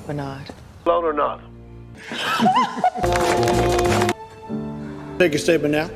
Bernard. Alone or not? Take a statement now.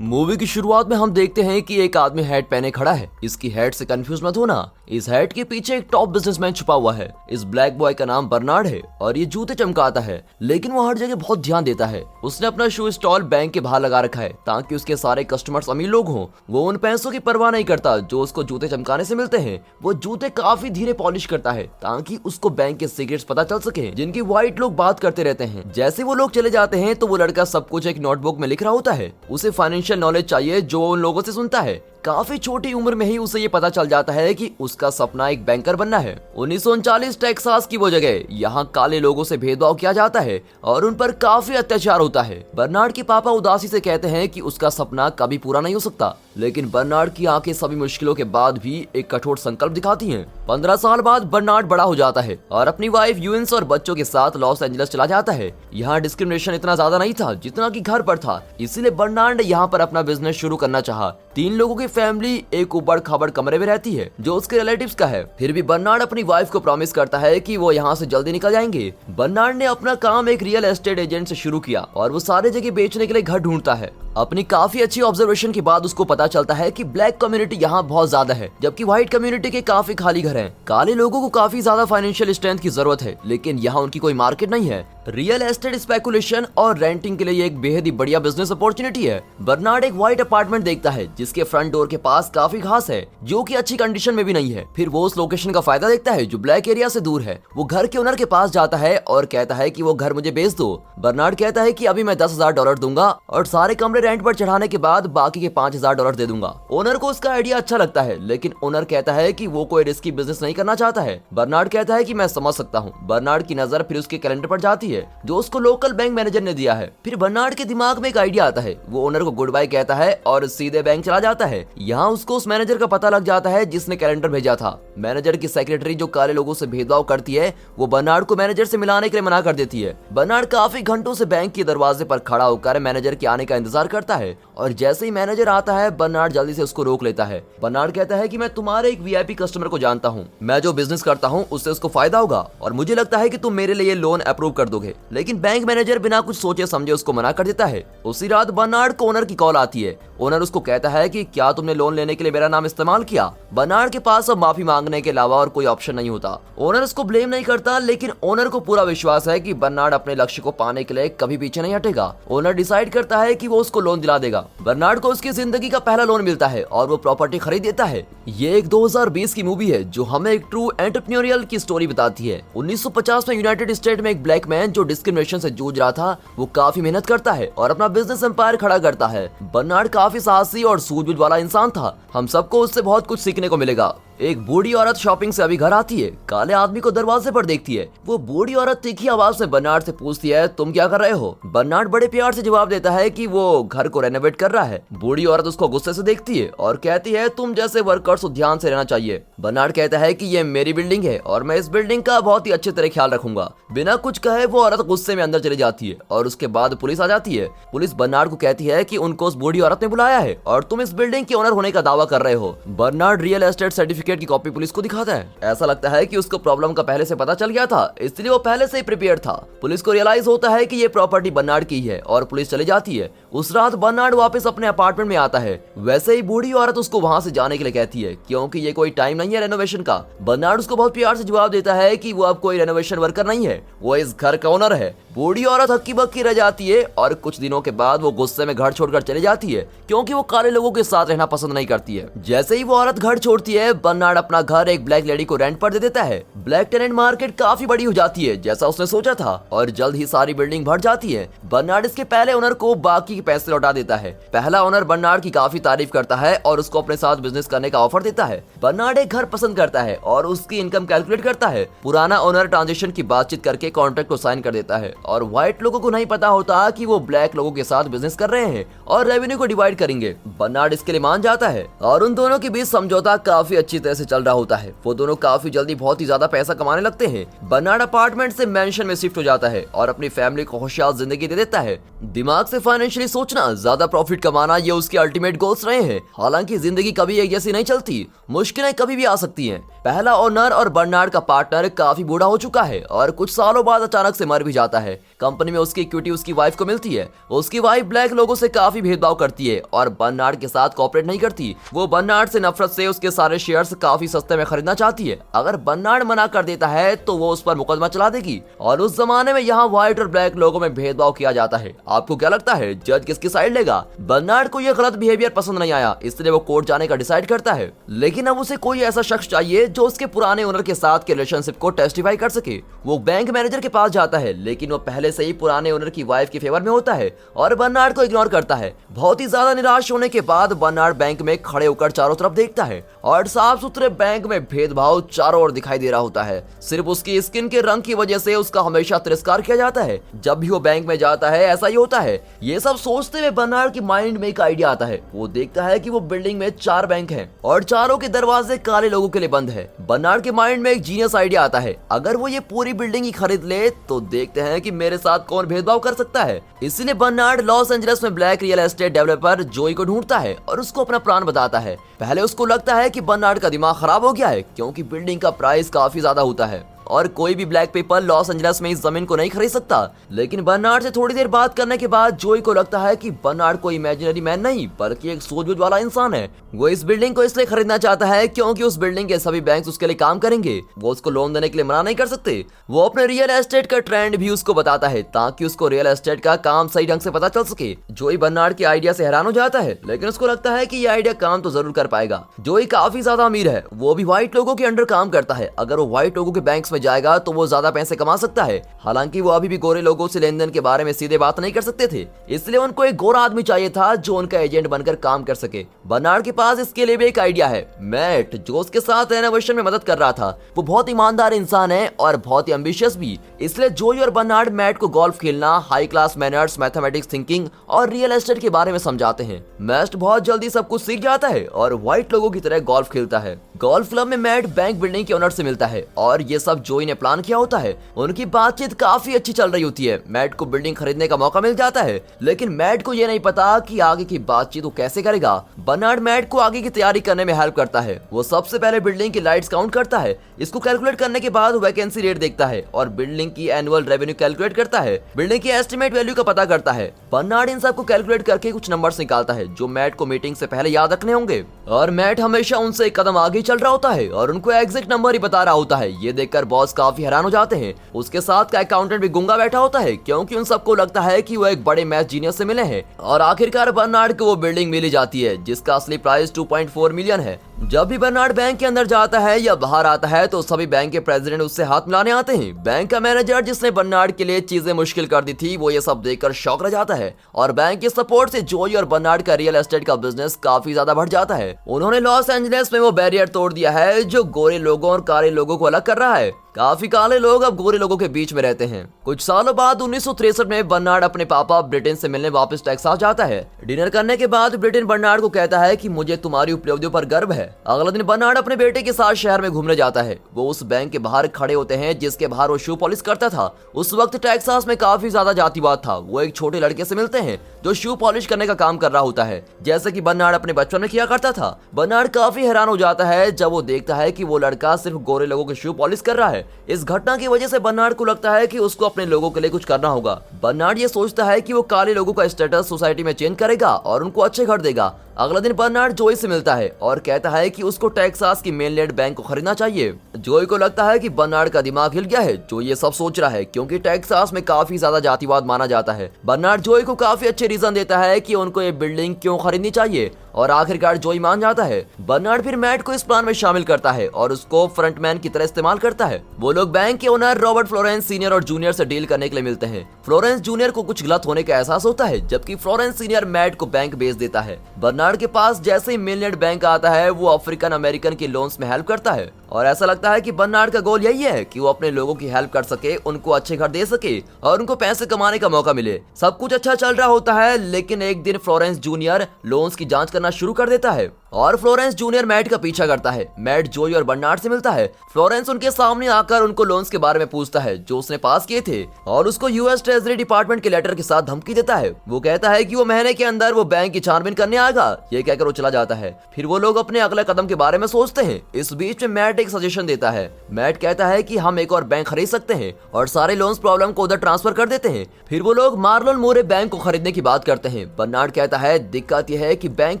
Movie की शुरुआत में हम देखते हैं कि एक आदमी हैट पहने खड़ा है। इसकी हैट से कंफ्यूज मत होना, इस हैट के पीछे एक टॉप बिजनेसमैन छुपा हुआ है। इस ब्लैक बॉय का नाम बर्नार्ड है और ये जूते चमकाता है, लेकिन वो हर जगह बहुत ध्यान देता है। उसने अपना शू स्टॉल बैंक के बाहर लगा रखा है ताकि उसके सारे कस्टमर्स अमीर लोग हों। वो उन पैसों की परवाह नहीं करता जो उसको जूते चमकाने से मिलते हैं। वो जूते काफी धीरे पॉलिश करता है ताकि उसको बैंक के सीक्रेट्स पता चल सके जिनकी व्हाइट लोग बात करते रहते हैं। जैसे वो लोग चले जाते हैं तो वो लड़का सब कुछ एक नोटबुक में लिख रहा होता है। उसे फाइनेंशियल नॉलेज चाहिए जो उन लोगों से सुनता है। काफी छोटी उम्र में ही उसे ये पता चल जाता है कि उसका सपना एक बैंकर बनना है। 1939 टेक्सास की वो जगह, यहाँ काले लोगों से भेदभाव किया जाता है और उन पर काफी अत्याचार होता है। बर्नार्ड के पापा उदासी से कहते हैं कि उसका सपना कभी पूरा नहीं हो सकता, लेकिन बर्नार्ड की आंखें सभी मुश्किलों के बाद भी एक कठोर संकल्प दिखाती हैं। 15 साल बाद बर्नार्ड बड़ा हो जाता है और अपनी वाइफ यूएंस और बच्चों के साथ लॉस एंजलिस चला जाता है। यहाँ डिस्क्रिमिनेशन इतना ज्यादा नहीं था जितना कि घर पर था, इसीलिए बर्नार्ड ने यहाँ पर अपना बिजनेस शुरू करना चाहा। 3 लोगों की फैमिली एक ऊबड़ खाबड़ कमरे में रहती है जो उसके रिलेटिव्स का है। फिर भी बर्नार्ड अपनी वाइफ को प्रॉमिस करता है कि वो यहाँ से जल्दी निकल जाएंगे। बर्नार्ड ने अपना काम एक रियल एस्टेट एजेंट से शुरू किया और वो सारे जगह बेचने के लिए घर ढूंढता है। अपनी काफी अच्छी ऑब्जर्वेशन के बाद उसको पता चलता है कि ब्लैक कम्युनिटी यहाँ बहुत ज्यादा है, जबकि व्हाइट कम्युनिटी के काफी खाली घर हैं। काले लोगों को काफी ज्यादा फाइनेंशियल स्ट्रेंथ की जरूरत है, लेकिन यहाँ उनकी कोई मार्केट नहीं है। रियल एस्टेट स्पेकुलेशन और रेंटिंग के लिए एक बेहद ही बढ़िया बिजनेस अपॉर्चुनिटी है। बर्नार्ड एक व्हाइट अपार्टमेंट देखता है जिसके फ्रंट डोर के पास काफी घास है जो कि अच्छी कंडीशन में भी नहीं है। फिर वो उस लोकेशन का फायदा देखता है जो ब्लैक एरिया से दूर है। वो घर के ओनर के पास जाता है और कहता है कि वो घर मुझे बेच दो। बर्नार्ड कहता है कि अभी मैं $10,000 दूंगा और सारे कमरे रेंट पर चढ़ाने के बाद बाकी के $5,000 दे दूंगा। ओनर को उसका आइडिया अच्छा लगता है, लेकिन ओनर कहता है कि वो कोई रिस्की बिजनेस नहीं करना चाहता है। बर्नार्ड कहता है कि मैं समझ सकता हूँ। बर्नार्ड की नजर फिर उसके कैलेंडर पर जाती है जो उसको लोकल बैंक मैनेजर ने दिया है। फिर बर्नार्ड के दिमाग में एक आइडिया आता है। वो ओनर को गुड बाय कहता है और सीधे बैंक चला जाता है। यहाँ उसको उस मैनेजर का पता लग जाता है जिसने कैलेंडर भेजा था। मैनेजर की सेक्रेटरी जो काले लोगों से भेदभाव करती है, वो बर्नार्ड को मैनेजर से मिलाने के लिए मना कर देती है। बर्नार्ड काफी घंटों से बैंक के दरवाजे पर खड़ा होकर मैनेजर के आने का इंतजार करता है और जैसे ही मैनेजर आता है बर्नार्ड जल्दी से उसको रोक लेता है। बर्नार्ड कहता है कि मैं तुम्हारे एक वीआईपी कस्टमर को जानता हूँ, मैं जो बिजनेस करता हूँ उससे उसको फायदा होगा और मुझे लगता है कि तुम मेरे लिए लोन अप्रूव कर दोगे। लेकिन बैंक मैनेजर बिना कुछ सोचे समझे उसको मना कर देता है। उसी रात बर्नार्ड को ओनर की कॉल आती है। ओनर उसको कहता है कि क्या तुमने लोन लेने के लिए मेरा नाम इस्तेमाल किया। बर्नार्ड के पास अब माफी मांगने के अलावा और कोई ऑप्शन नहीं होता। ओनर उसको ब्लेम नहीं करता, लेकिन ओनर को पूरा विश्वास है कि बर्नार्ड अपने लक्ष्य को पाने के लिए कभी पीछे नहीं हटेगा। ओनर डिसाइड करता है कि वो उसको लोन दिला देगा। बर्नार्ड को उसकी जिंदगी का पहला लोन मिलता है और वो प्रॉपर्टी खरीद देता है। ये एक 2020 की मूवी है जो हमें एक ट्रू एंटरप्रेन्योरियल की स्टोरी बताती है। 1950 में यूनाइटेड स्टेट में एक ब्लैक मैन जो डिस्क्रिमिनेशन से जूझ रहा था, वो काफी मेहनत करता है और अपना बिजनेस एम्पायर खड़ा करता है। बर्नार्ड काफी साहसी और सूझबूझ वाला इंसान था। हम सबको उससे बहुत कुछ सीखने को मिलेगा। एक बूढ़ी औरत शॉपिंग से अभी घर आती है। काले आदमी को दरवाजे पर देखती है। वो बूढ़ी औरत तीखी आवाज से बर्नार्ड से पूछती है, तुम क्या कर रहे हो। बर्नार्ड बड़े प्यार से जवाब देता है कि वो घर को रेनोवेट कर रहा है। बूढ़ी औरत उसको गुस्से से देखती है और कहती है, तुम जैसे वर्कर्स को ध्यान से रहना चाहिए। बर्नार्ड कहता है कि ये मेरी बिल्डिंग है और मैं इस बिल्डिंग का बहुत ही अच्छे तरह ख्याल रखूंगा। बिना कुछ कहे वो औरत गुस्से में अंदर चली जाती है और उसके बाद पुलिस आ जाती है। पुलिस बर्नार्ड को कहती है कि उनको उस बूढ़ी औरत ने बुलाया है और तुम इस बिल्डिंग के ओनर होने का दावा कर रहे हो। बर्नार्ड रियल एस्टेट सर्टिफिकेट की कॉपी पुलिस को दिखाता है। ऐसा लगता है कि उसको प्रॉब्लम का पहले से पता चल गया था, इसलिए वो पहले से ही प्रिपेयर था। पुलिस को रियलाइज होता है कि ये प्रॉपर्टी बर्नार्ड की है और पुलिस चली जाती है। उस रात बर्नार्ड वापस अपने अपार्टमेंट में आता है। वैसे ही बूढ़ी औरत उसको वहां से जाने के लिए कहती है क्योंकि ये कोई टाइम नहीं है रेनोवेशन का। बर्नार्ड उसको बहुत प्यार से जवाब देता है कि वो अब कोई रेनोवेशन वर्कर नहीं है, वो इस घर का ओनर है। बूढ़ी औरत हक्की बक्की रह जाती है और कुछ दिनों के बाद वो गुस्से में घर छोड़कर चली जाती है क्योंकि वो काले लोगों के साथ रहना पसंद नहीं करती है। जैसे ही वो औरत घर छोड़ती है, बर्नार्ड अपना घर एक ब्लैक लेडी को रेंट पर दे देता है। ब्लैक टेनेंट मार्केट काफी बड़ी हो जाती है जैसा उसने सोचा था और जल्द ही सारी बिल्डिंग भर जाती है। बर्नार्ड इसके पहले ओनर को बाकी के पैसे लौटा देता है। पहला ओनर बर्नार्ड की काफी तारीफ करता है और उसको अपने साथ बिजनेस करने का ऑफर देता है। बर्नार्ड एक घर पसंद करता है और उसकी इनकम कैलकुलेट करता है। पुराना ओनर ट्रांजेक्शन की बातचीत करके कॉन्ट्रैक्ट को साइन कर देता है और व्हाइट लोगों को नहीं पता होता कि वो ब्लैक लोगों के साथ बिजनेस कर रहे हैं और रेवेन्यू को डिवाइड करेंगे। बर्नार्ड इसके लिए मान जाता है और उन दोनों के बीच समझौता काफी अच्छी तरह से चल रहा होता है। वो दोनों काफी जल्दी बहुत ही ज्यादा पैसा कमाने लगते हैं। बर्नार्ड अपार्टमेंट से मैंशन में शिफ्ट हो जाता है और अपनी फैमिली को खुशहाल जिंदगी दे देता है। दिमाग से फाइनेंशियली सोचना, ज्यादा प्रॉफिट कमाना, ये उसके अल्टीमेट गोल्स रहे हैं। हालांकि जिंदगी कभी एक जैसी नहीं चलती, मुश्किलें कभी भी आ सकती हैं। पहला ओनर और बर्नार्ड का पार्टनर काफी बूढ़ा हो चुका है और कुछ सालों बाद अचानक से मर भी जाता है। कंपनी में उसकी इक्विटी उसकी वाइफ को मिलती है। उसकी वाइफ ब्लैक लोगों से काफी भेदभाव करती है और बर्नार्ड के साथ कोऑपरेट नहीं करती। वो बर्नार्ड से नफरत से उसके सारे शेयर्स काफी सस्ते में खरीदना चाहती है। अगर बर्नार्ड मना कर देता है तो वो उस पर मुकदमा चला देगी। और उस जमाने में यहाँ व्हाइट और ब्लैक लोगों में भेदभाव किया जाता है। आपको क्या लगता है, जज किसकी साइड लेगा? बर्नार्ड को यह गलत बिहेवियर पसंद नहीं आया, इसलिए वो कोर्ट जाने का डिसाइड करता है। लेकिन अब उसे कोई ऐसा शख्स चाहिए जो उसके पुराने ओनर के साथ के रिलेशनशिप को टेस्टिफाई कर सके। वो बैंक मैनेजर के पास जाता है, लेकिन वो पहले से ही पुराने ओनर की वाइफ के फेवर में होता है और बर्नार्ड को इग्नोर करता है। बहुत ही ज्यादा निराश होने के बाद बर्नार्ड बैंक में खड़े होकर चारों तरफ देखता है और साफ सुथरे बैंक में भेदभाव चारों ओर दिखाई दे रहा होता है। सिर्फ उसकी स्किन के रंग की वजह से उसका हमेशा तिरस्कार किया जाता है। जब भी वो बैंक में जाता है ऐसा ही होता है। ये सब सोचते हुए बर्नार्ड की माइंड में एक आइडिया आता है। वो देखता है कि वो बिल्डिंग में 4 बैंक हैं और चारों के दरवाजे काले लोगों के लिए बंद है। बर्नार्ड के माइंड में एक जीनियस आइडिया आता है, अगर वो ये पूरी बिल्डिंग ही खरीद ले तो देखते हैं कि मेरे साथ कौन भेदभाव कर सकता है। इसलिए बर्नार्ड लॉस एंजलिस में ब्लैक रियल एस्टेट डेवलपर जोई को ढूंढता है और उसको अपना प्लान बताता है। पहले उसको लगता है कि बर्नार्ड का दिमाग खराब हो गया है, क्योंकि बिल्डिंग का प्राइस काफी ज्यादा होता है और कोई भी ब्लैक पीपल लॉस एंजलिस में इस जमीन को नहीं खरीद सकता। लेकिन बर्नार्ड से थोड़ी देर बात करने के बाद जोई को लगता है कि बर्नार्ड कोई इमेजिनरी मैन नहीं बल्कि एक सूझबूझ वाला इंसान है। वो इस बिल्डिंग को इसलिए खरीदना चाहता है क्योंकि उस बिल्डिंग के सभी बैंक उसके लिए काम करेंगे। वो उसको लोन देने के लिए मना नहीं कर सकते। वो अपने रियल एस्टेट का ट्रेंड भी उसको बताता है ताकि उसको रियल एस्टेट का काम सही ढंग से पता चल सके। जोई बर्नार्ड के आइडिया से हैरान हो जाता है, लेकिन उसको लगता है कि ये आइडिया काम तो जरूर कर पाएगा। जोई काफी ज्यादा अमीर है, वो भी व्हाइट लोगों के अंडर काम करता है। अगर वो व्हाइट लोगों के बैंक्स में जाएगा तो वो ज्यादा पैसे कमा सकता है। हालांकि वो अभी भी गोरे लोगों से लेन देन के बारे में सीधे बात नहीं कर सकते थे, इसलिए उनको एक गोरा आदमी चाहिए था जो उनका एजेंट बनकर काम कर सके। बर्नार्ड के पास इसके लिए भी एक आइडिया है। मैट, जो उसके साथ रेनोवेशन में मदद कर रहा था, वो बहुत ईमानदार इंसान है और बहुत ही एम्बिशियस भी। इसलिए जोई और बर्नार्ड मैट को गोल्फ खेलना, high class manners, mathematics thinking और रियल एस्टेट के बारे में समझाते हैं। मैट बहुत जल्दी सब कुछ सीख जाता है और व्हाइट लोगों की तरह गोल्फ खेलता है। गोल्फ क्लब में मैट बैंक बिल्डिंग के ओनर से मिलता है और ये सब जोई ने प्लान किया होता है। उनकी बातचीत काफी अच्छी चल रही होती है। मैट को बिल्डिंग खरीदने का मौका मिल जाता है, लेकिन मैट को ये नहीं पता कि आगे की बातचीत वो कैसे करेगा। बर्नार्ड मैट को आगे की तैयारी करने में हेल्प करता है। वो सबसे पहले बिल्डिंग की लाइट्स काउंट करता है। इसको कैलकुलेट करने के बाद वैकेंसी रेट देखता है और बिल्डिंग की एनुअल रेवेन्यू कैलकुलेट करता है। बिल्डिंग की एस्टिमेट वैल्यू का पता करता है। बर्नार्ड इन सबको कैलकुलेट करके कुछ नंबर्स निकालता है जो मैट को मीटिंग से पहले याद रखने होंगे। और मैट हमेशा उनसे एक कदम आगे चल रहा होता है और उनको एग्जैक्ट नंबर ही बता रहा होता है। ये देखकर बॉस काफी हैरान हो जाते हैं। उसके साथ का अकाउंटेंट भी गूंगा बैठा होता है क्योंकि उन सबको लगता है कि वो एक बड़े मैथ जीनियस से मिले हैं। और आखिरकार बर्नार्ड को वो बिल्डिंग मिली जाती है जिसका असली प्राइस 2.4 मिलियन है। जब भी बर्नार्ड बैंक के अंदर जाता है या बाहर आता है तो सभी बैंक के प्रेसिडेंट उससे हाथ मिलाने आते हैं। बैंक का मैनेजर जिसने बर्नार्ड के लिए चीजें मुश्किल कर दी थी, वो ये सब देखकर शॉक रह जाता है। और बैंक के सपोर्ट से जोई और बर्नार्ड का रियल एस्टेट का बिजनेस काफी ज्यादा बढ़ जाता है। उन्होंने लॉस एंजलिस में वो बैरियर तोड़ दिया है जो गोरे लोगों और काले लोगों को अलग कर रहा है। काफी काले लोग अब गोरे लोगों के बीच में रहते हैं। कुछ सालों बाद 1963 में बर्नार्ड अपने पापा ब्रिटेन से मिलने वापस टेक्सास जाता है। डिनर करने के बाद ब्रिटेन बर्नार्ड को कहता है कि मुझे तुम्हारी उपलब्धियों पर गर्व है। अगले दिन बर्नार्ड अपने बेटे के साथ शहर में घूमने जाता है। वो उस बैंक के बाहर खड़े होते हैं जिसके बाहर वो शू पॉलिश करता था। उस वक्त टेक्सास में काफी ज्यादा जातिवाद था। वो एक छोटे लड़के से मिलते हैं जो शू पॉलिश करने का काम कर रहा होता है, जैसे कि बर्नार्ड अपने बचपन में किया करता था। बर्नार्ड काफी हैरान हो जाता है जब वो देखता है कि वो लड़का सिर्फ गोरे लोगों के शू पॉलिश कर रहा है। इस घटना की वजह से बर्नार्ड को लगता है कि उसको अपने लोगों के लिए कुछ करना होगा। बर्नार्ड ये सोचता है कि वो काले लोगों का स्टेटस सोसाइटी में चेंज करेगा और उनको अच्छे घर देगा। अगले दिन बर्नार्ड जोई से मिलता है और कहता है कि उसको टेक्सास की मेनलैंड बैंक को खरीदना चाहिए। जोई को लगता है कि बर्नार्ड का दिमाग हिल गया है जो ये सब सोच रहा है, क्योंकि टेक्सास में काफी ज्यादा जातिवाद माना जाता है। बर्नार्ड जोई को काफी अच्छे रीजन देता है कि उनको ये बिल्डिंग क्यों खरीदनी चाहिए और आखिरकार जोई मान जाता है। बर्नार्ड फिर मैट को इस प्लान में शामिल करता है और उसको फ्रंटमैन की तरह इस्तेमाल करता है। वो लोग बैंक के ओनर रॉबर्ट फ्लोरेंस सीनियर और जूनियर से डील करने के लिए मिलते हैं। फ्लोरेंस जूनियर को कुछ गलत होने का एहसास होता है, जबकि फ्लोरेंस सीनियर मैट को बैंक बेच देता है। बर्नार्ड के पास जैसे ही मेनलैंड बैंक आता है, वो अफ्रीकन अमेरिकन के लोन्स में हेल्प करता है और ऐसा लगता है कि बर्नार्ड का गोल यही है कि वो अपने लोगों की हेल्प कर सके, उनको अच्छे घर दे सके और उनको पैसे कमाने का मौका मिले। सब कुछ अच्छा चल रहा होता है, लेकिन एक दिन फ्लोरेंस जूनियर लोन्स की जांच करना शुरू कर देता है और फ्लोरेंस जूनियर मैट का पीछा करता है। मैट जोई और बर्नार्ड से मिलता है। फ्लोरेंस उनके सामने आकर उनको लोन्स के बारे में पूछता है जो उसने पास किए थे और उसको यूएस ट्रेजरी डिपार्टमेंट के लेटर के साथ धमकी देता है। वो कहता है कि वो महीने के अंदर वो बैंक की छानबीन करने आएगा। ये कहकर वो चला जाता है। फिर वो लोग अपने अगले कदम के बारे में सोचते हैं। इस बीच में मैट एक सजेशन देता है। मैट कहता है कि हम एक और बैंक खरीद सकते हैं और सारे लोन्स प्रॉब्लम को उधर ट्रांसफर कर देते हैं। फिर वो लोग मार्लोन मोरे बैंक को खरीदने की बात करते हैं। बर्नार्ड कहता है दिक्कत यह है कि बैंक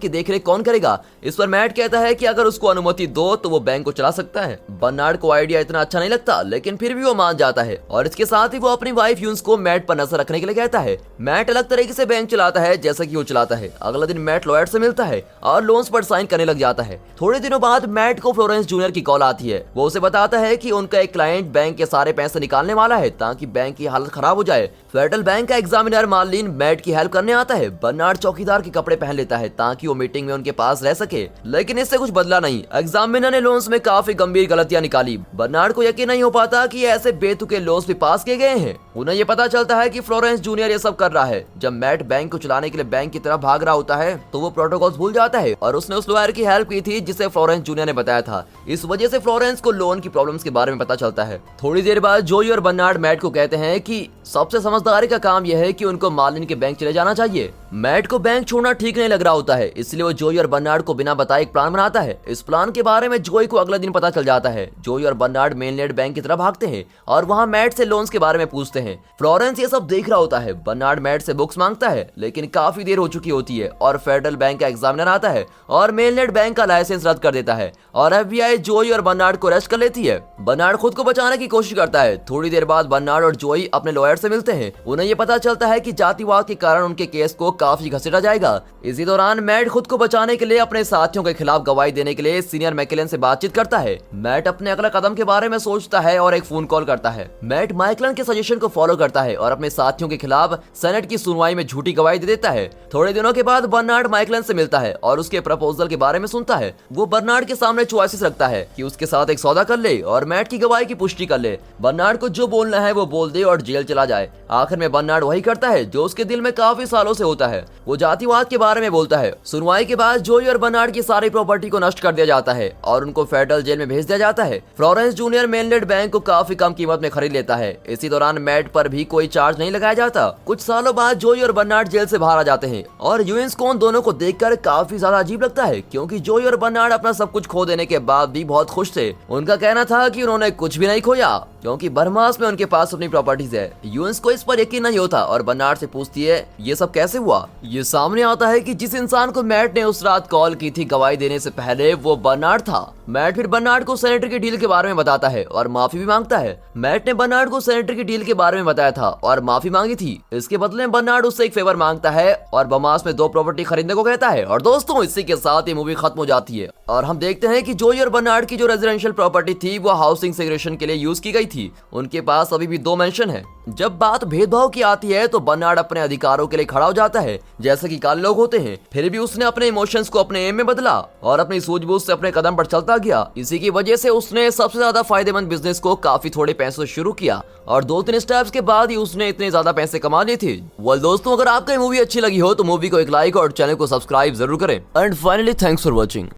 की देखरेख कौन करेगा। इस पर मैट कहता है कि अगर उसको अनुमति दो तो वो बैंक को चला सकता है। बर्नार्ड को आइडिया इतना अच्छा नहीं लगता, लेकिन फिर भी वो मान जाता है और इसके साथ ही वो अपनी वाइफ यून्स को मैट पर नजर रखने के लिए कहता है। मैट अलग तरीके से बैंक चलाता है जैसा कि वो चलाता है। अगले दिन मैट लॉयर से मिलता है और लोन्स पर साइन करने लग जाता है। थोड़े दिनों बाद मैट को फ्लोरेंस जूनियर की कॉल आती है। वो उसे बताता है कि उनका एक क्लाइंट बैंक के सारे पैसे निकालने वाला है ताकि बैंक की हालत खराब हो जाए। फेडरल बैंक का एग्जामिनर मार्लिन मैट की हेल्प करने आता है। बर्नार्ड चौकीदार के कपड़े पहन लेता है ताकि वो मीटिंग में उनके पास रह सके, लेकिन इससे कुछ बदला नहीं। एग्जामिनर ने लोन्स में काफी गंभीर गलतियां निकाली। बर्नार्ड को यकीन नहीं हो पाता कि ऐसे बेतुके लोन्स भी पास किए गए हैं। उन्हें ये पता चलता है कि फ्लोरेंस जूनियर ये सब कर रहा है। जब मैट बैंक को चलाने के लिए बैंक की तरफ भाग रहा होता है तो वो प्रोटोकॉल्स भूल जाता है और उसने उस लॉयर की हेल्प की थी जिसे फ्लोरेंस जूनियर ने बताया था। इस वजह से फ्लोरेंस को लोन की प्रॉब्लम्स के बारे में पता चलता है। थोड़ी देर बाद जोई और बर्नार्ड मैट को कहते हैं कि सबसे समझदारी का काम यह है कि उनको मार्लिन के बैंक चले जाना चाहिए। मैट को बैंक छोड़ना ठीक नहीं लग रहा होता है, इसलिए वो जोई और बर्नार्ड को बिना बताए एक प्लान बनाता है। इस प्लान के बारे में जोई को अगले दिन पता चल जाता है। जोई और बर्नार्ड मेनलैंड बैंक की तरफ भागते हैं और वहां मैट से लोन्स के बारे में पूछते हैं। फ्लोरेंस ये सब देख रहा होता है। बर्नार्ड मैट से बुक्स मांगता है, लेकिन काफी देर हो चुकी होती है और फेडरल बैंक का एग्जामिनर आता है और मेनलैंड बैंक का लाइसेंस रद्द कर देता है और FBI जोई और बर्नार्ड को अरेस्ट कर लेती है। बर्नार्ड खुद को बचाने की कोशिश करता है। थोड़ी देर बाद बर्नार्ड और जोई अपने लॉयर से मिलते हैं। उन्हें ये पता चलता है कि जातिवाद के कारण उनके केस को काफी घसीटा जाएगा। इसी दौरान मैट खुद को बचाने के लिए अपने साथियों के खिलाफ गवाही देने के लिए सीनियर मैकलेन से बातचीत करता है। मैट अपने अगले कदम के बारे में सोचता है और एक फोन कॉल करता है। मैट मैकलेन के सजेशन को फॉलो करता है और अपने साथियों के खिलाफ सेनेट की सुनवाई में झूठी गवाही दे देता है। थोड़े दिनों के बाद बर्नार्ड मैकलेन से मिलता है और उसके प्रपोजल के बारे में सुनता है। वो बर्नार्ड के सामने चॉइसेस रखता है कि उसके साथ एक सौदा कर ले और मैट की गवाही की पुष्टि कर ले। बर्नार्ड को जो बोलना है वो बोल दे और जेल चला जाए। आखिर में बर्नार्ड वही करता है जो उसके दिल में काफी सालों से होता है। वो जातिवाद के बारे में बोलता है। सुनवाई के बाद जोई और बर्नार्ड की सारी प्रॉपर्टी को नष्ट कर दिया जाता है और उनको फेडरल जेल में भेज दिया जाता है। फ्लोरेंस जूनियर मेनलैंड बैंक को काफी कम कीमत में खरीद लेता है। इसी दौरान मैट पर भी कोई चार्ज नहीं लगाया जाता। कुछ सालों बाद जोई और बर्नार्ड जेल से बाहर आ जाते हैं और यूएस को उन दोनों को देखकर काफी ज्यादा अजीब लगता है, क्योंकि जोई और बर्नार्ड अपना सब कुछ खो देने के बाद भी बहुत खुश थे। उनका कहना था कि उन्होंने कुछ भी नहीं खोया क्योंकि बर्मास में उनके पास अपनी प्रॉपर्टीज है। यूएस को इस पर यकीन नहीं होता और बर्नार्ड से पूछती है ये सब कैसे हुआ। ये सामने आता है कि जिस इंसान को मैट ने उस रात कॉल की थी गवाही देने से पहले वो बर्नार्ड था। मैट फिर बर्नार्ड को सेनेटर की डील के बारे में बताता है और माफी भी मांगता है। मैट ने बर्नार्ड को सेनेटर की डील के बारे में बताया था और माफी मांगी थी। इसके बदले में बर्नार्ड उससे एक फेवर मांगता है और बमास में 2 प्रॉपर्टी खरीदने को कहता है। और दोस्तों इसी के साथ ये मूवी खत्म हो जाती है और हम देखते हैं कि जोई और बर्नार्ड की जो रेजिडेंशियल प्रॉपर्टी थी वो हाउसिंग सेग्रेगेशन के लिए यूज की गई थी। उनके पास अभी भी 2 मेंशन है। जब बात भेदभाव की आती है तो बर्नार्ड अपने अधिकारों के लिए खड़ा हो जाता है जैसे कि काले लोग होते हैं। फिर भी उसने अपने इमोशंस को अपने एम में बदला और अपनी सूझबूझ से अपने कदम पर चलता गया। इसी की वजह से उसने सबसे ज्यादा फायदेमंद बिजनेस को काफी थोड़े पैसों से शुरू किया और 2-3 स्टेप्स के बाद ही उसने इतने ज्यादा पैसे कमा लिए थे। वेल दोस्तों, अगर आपको ये मूवी अच्छी लगी हो तो मूवी को एक लाइक और चैनल को सब्सक्राइब जरूर करें। And finally thanks for watching.